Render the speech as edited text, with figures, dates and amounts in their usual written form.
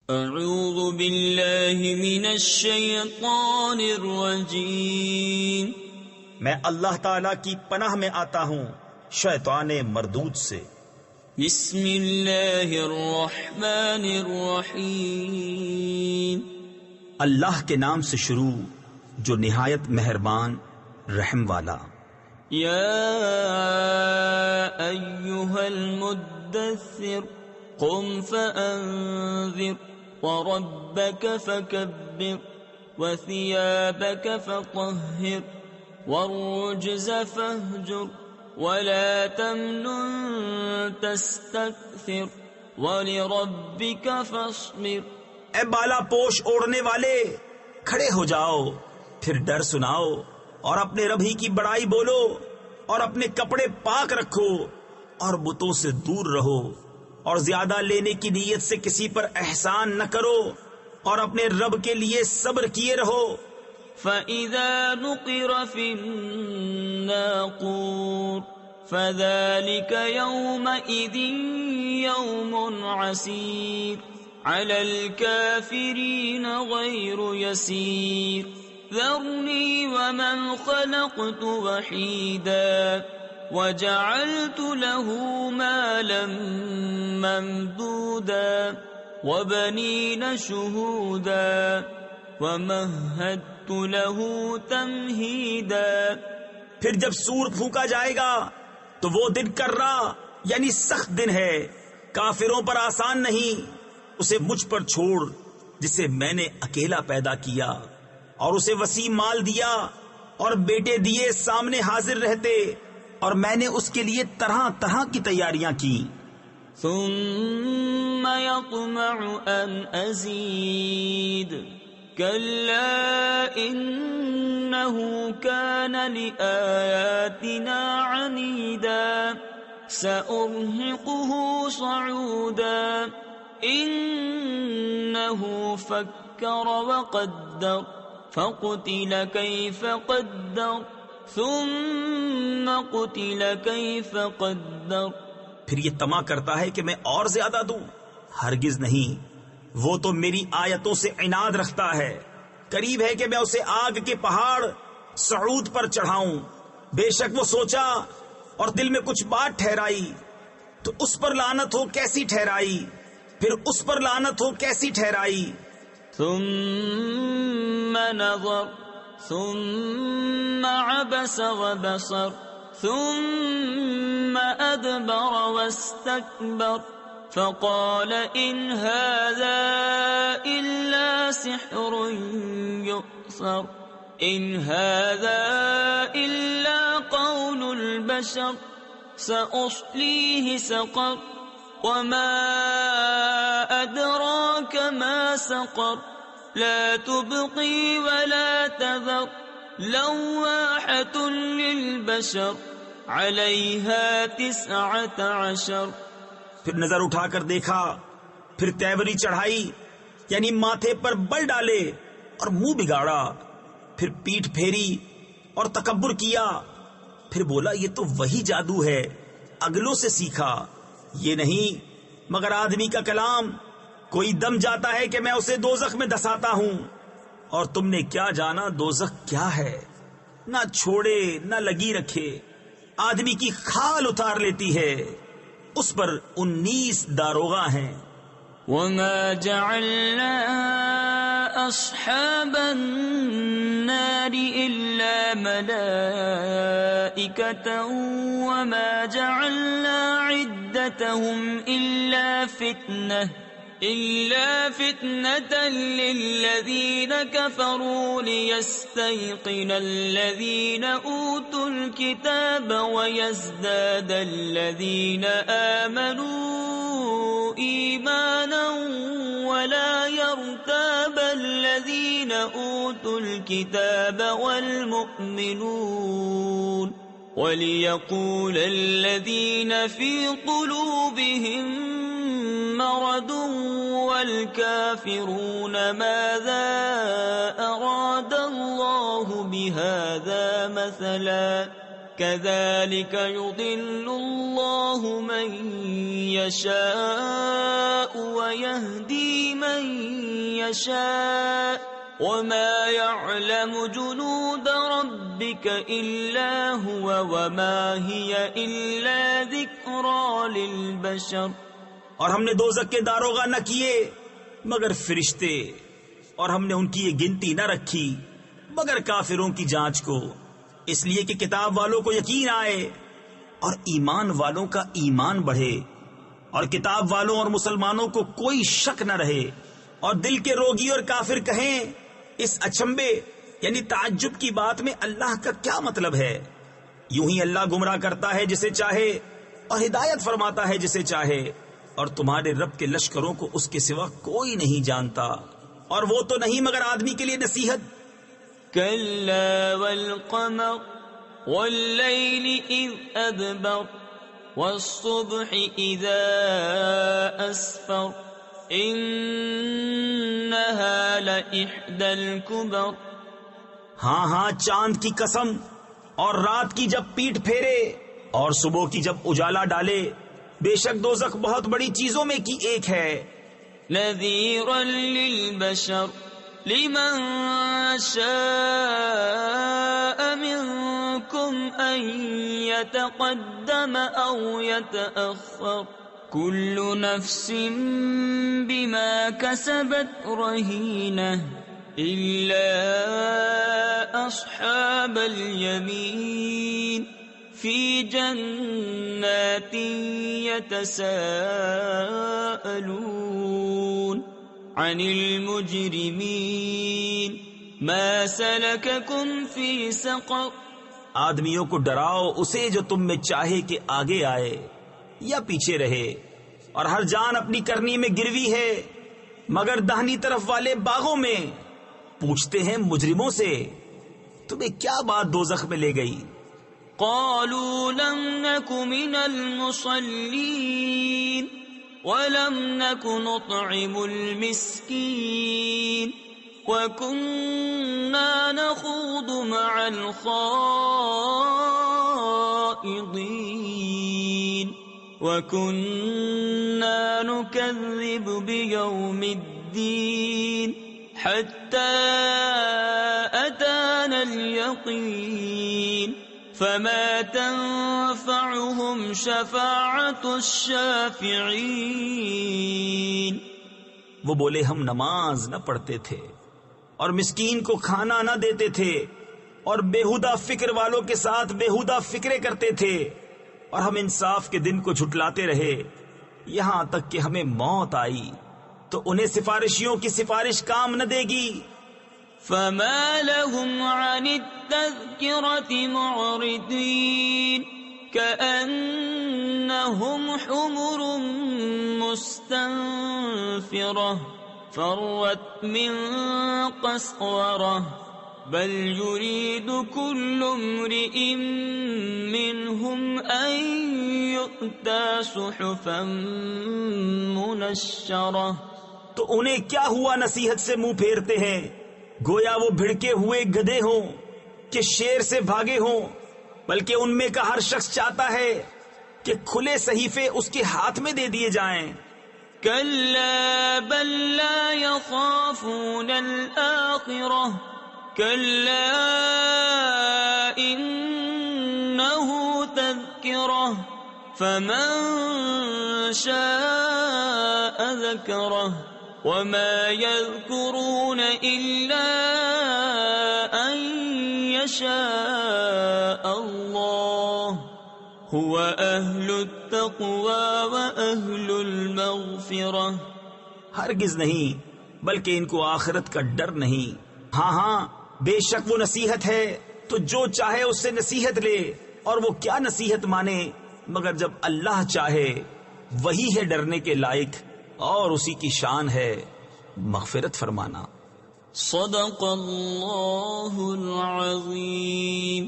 اعوذ باللہ من الشیطان الرجیم، میں اللہ تعالیٰ کی پناہ میں آتا ہوں شیطان مردود سے۔ بسم اللہ الرحمن الرحیم، اللہ کے نام سے شروع جو نہایت مہربان رحم والا۔ یا ایہا المدثر قم فانذر وربك فكبر وثيابك فطهر والرجز فاهجر ولا تمنن تستكثر ولربك فاصبر۔ اے بالا پوش اوڑھنے والے، کھڑے ہو جاؤ، پھر ڈر سناؤ اور اپنے رب ہی کی بڑائی بولو، اور اپنے کپڑے پاک رکھو اور بتوں سے دور رہو، اور زیادہ لینے کی نیت سے کسی پر احسان نہ کرو، اور اپنے رب کے لیے صبر کیے رہو۔ فَإِذَا نُقِرَ فِي النَّاقُورِ فَذَلِكَ يَوْمَئِذٍ يَوْمٌ عَسِيرٌ عَلَى الْكَافِرِينَ غَيْرُ يَسِيرٌ ذَرْنِي وَمَنْ خَلَقْتُ وَحِيدًا وَجَعَلْتُ لَهُ مَالًا مَمْدُودًا وَبَنِينَ شُهُودًا وَمَهَّدتُّ لَهُ تَمْهِيدًا۔ پھر جب سور پھونکا جائے گا تو وہ دن کرا یعنی سخت دن ہے، کافروں پر آسان نہیں۔ اسے مجھ پر چھوڑ جسے میں نے اکیلا پیدا کیا، اور اسے وسیع مال دیا اور بیٹے دیے سامنے حاضر رہتے، اور میں نے اس کے لیے طرح طرح کی تیاریاں کی۔ ثم يطمع ان ازید كلا انه كان لآياتنا عنيدا سأرهقه صعودا انه فكر وقدر فقتل كيف قدر ثم قتل كيف قدر۔ پھر یہ طمع کرتا ہے کہ میں اور زیادہ دوں، ہرگز نہیں، وہ تو میری آیتوں سے عناد رکھتا ہے۔ قریب ہے کہ میں اسے آگ کے پہاڑ صعود پر چڑھاؤں۔ بے شک وہ سوچا اور دل میں کچھ بات ٹھہرائی، تو اس پر لعنت ہو کیسی ٹھہرائی، پھر اس پر لعنت ہو کیسی ٹھہرائی۔ ثم نظر ثم عبس وبصر ثم أدبر واستكبر فقال إن هذا إلا سحر يؤثر إن هذا إلا قول البشر سأصليه سقر وما أدراك ما سقر لا تبقي ولا تذر لواحة للبشر عليها 19۔ پھر نظر اٹھا کر دیکھا، پھر تیوری چڑھائی یعنی ماتھے پر بل ڈالے اور منہ بگاڑا، پھر پیٹھ پھیری اور تکبر کیا، پھر بولا یہ تو وہی جادو ہے اگلوں سے سیکھا، یہ نہیں مگر آدمی کا کلام۔ کوئی دم جاتا ہے کہ میں اسے دوزخ میں دھساتا ہوں، اور تم نے کیا جانا دوزخ کیا ہے، نہ چھوڑے نہ لگی رکھے، آدمی کی کھال اتار لیتی ہے، اس پر 19 داروغہ ہیں۔ وما جعلنا اصحاب النار الا ملائكة وما جعلنا عدتهم إلا فتنة للذين كفروا ليستيقن الذين أوتوا الكتاب ويزداد الذين آمنوا إيمانا ولا يرتاب الذين أوتوا الكتاب والمؤمنون وليقول الذين في قلوبهم مرض والكافرون ماذا أراد الله بهذا مثلا كذلك يضل الله من يشاء ويهدي من يشاء وما يعلم جنود ربك إلا هو وما هي إلا ذكرى للبشر. اور ہم نے دوزخ کے داروغہ نہ کیے مگر فرشتے، اور ہم نے ان کی یہ گنتی نہ رکھی مگر کافروں کی جانچ کو، اس لیے کہ کتاب والوں کو یقین آئے اور ایمان والوں کا ایمان بڑھے، اور کتاب والوں اور مسلمانوں کو کوئی شک نہ رہے، اور دل کے روگی اور کافر کہیں اس اچنبے یعنی تعجب کی بات میں اللہ کا کیا مطلب ہے؟ یوں ہی اللہ گمراہ کرتا ہے جسے چاہے اور ہدایت فرماتا ہے جسے چاہے، اور تمہارے رب کے لشکروں کو اس کے سوا کوئی نہیں جانتا، اور وہ تو نہیں مگر آدمی کے لیے نصیحت. كلا والقمر والليل إذ أدبر والصبح إذا أسفر إنها لإحدى الكبر. ہاں ہاں چاند کی قسم، اور رات کی جب پیٹ پھیرے اور صبح کی جب اجالا ڈالے، بے شک دوزخ بہت بڑی چیزوں میں کی ایک ہے. نذيرا للبشر لمن شاء منكم أن يتقدم أو يتأخر كل نفس بما كسبت رهينة إلا أصحاب اليمين في جنات يتساءلون عن المجرمين ما سلككم في سقر. آدمیوں کو ڈراؤ اسے جو تم میں چاہے کہ آگے آئے یا پیچھے رہے، اور ہر جان اپنی کرنی میں گروی ہے مگر دہنی طرف والے باغوں میں. پوچھتے ہیں مجرموں سے تمہیں کیا بات دوزخ میں لے گئی؟ قالوا لم نك من المصلين ولم نك نطعم المسكين وكنا نخوض مع الخائضين وكنا نكذب بيوم الدين حتى أتانا اليقين فما تنفعهم شفاعة الشافعين. وہ بولے ہم نماز نہ پڑھتے تھے اور مسکین کو کھانا نہ دیتے تھے اور بےہودہ فکر والوں کے ساتھ بےہودہ فکرے کرتے تھے، اور ہم انصاف کے دن کو جھٹلاتے رہے یہاں تک کہ ہمیں موت آئی تو انہیں سفارشیوں کی سفارش کام نہ دے گی. فما لهم عن التذكرة معرضين كأنهم حمر مستنفرة فرت من قسورة بل يريد كل امرئ منهم أن يؤتى صحفا منشرة. تو انہیں کیا ہوا نصیحت سے منہ پھیرتے ہیں؟ گویا وہ بھڑکے ہوئے گدھے ہوں کہ شیر سے بھاگے ہوں، بلکہ ان میں کا ہر شخص چاہتا ہے کہ کھلے صحیفے اس کے ہاتھ میں دے دیے جائیں. كلا بل لا يخافون الآخرة كلا إنه تذكرة فمن شاء ذكره وما يذكرون إلا أن يشاء الله هو أهل التقوى وأهل المغفرة. ہرگز نہیں، بلکہ ان کو آخرت کا ڈر نہیں. ہاں ہاں بے شک وہ نصیحت ہے تو جو چاہے اس سے نصیحت لے، اور وہ کیا نصیحت مانے مگر جب اللہ چاہے. وہی ہے ڈرنے کے لائق اور اسی کی شان ہے مغفرت فرمانا. صدق اللہ العظیم.